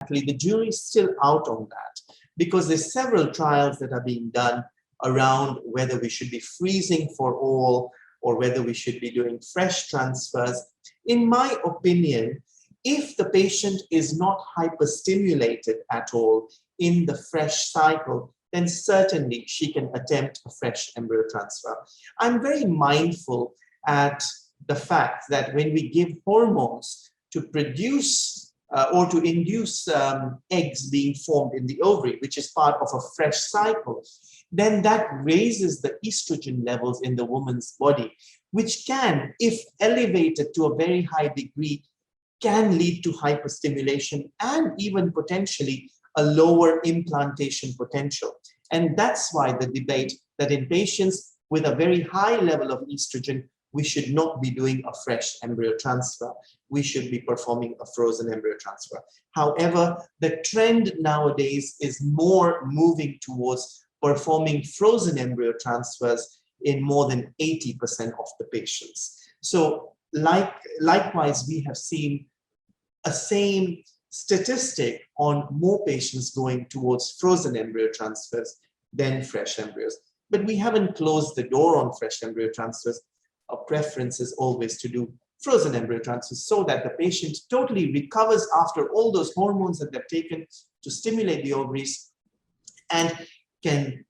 frankly, the jury is still out on that, because there's several trials that are being done around whether we should be freezing for all or whether we should be doing fresh transfers. In my opinion, if the patient is not hyperstimulated at all in the fresh cycle, then certainly she can attempt a fresh embryo transfer. I'm very mindful at the fact that when we give hormones to produce or to induce eggs being formed in the ovary, which is part of a fresh cycle, then that raises the estrogen levels in the woman's body, which can, if elevated to a very high degree, can lead to hyperstimulation and even potentially a lower implantation potential. And that's why the debate that in patients with a very high level of estrogen, we should not be doing a fresh embryo transfer. We should be performing a frozen embryo transfer. However, the trend nowadays is more moving towards performing frozen embryo transfers in more than 80% of the patients. So likewise, we have seen a same statistic on more patients going towards frozen embryo transfers than fresh embryos. But we haven't closed the door on fresh embryo transfers. Our preference is always to do frozen embryo transfers so that the patient totally recovers after all those hormones that they've taken to stimulate the ovaries and can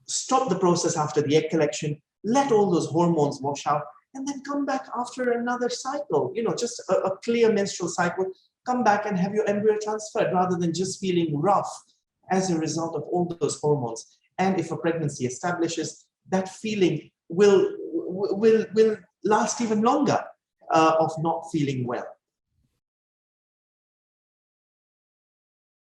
stop the process after the egg collection, let all those hormones wash out, and then come back after another cycle, just a clear menstrual cycle, come back and have your embryo transferred rather than just feeling rough as a result of all those hormones. And if a pregnancy establishes, that feeling will last even longer of not feeling well.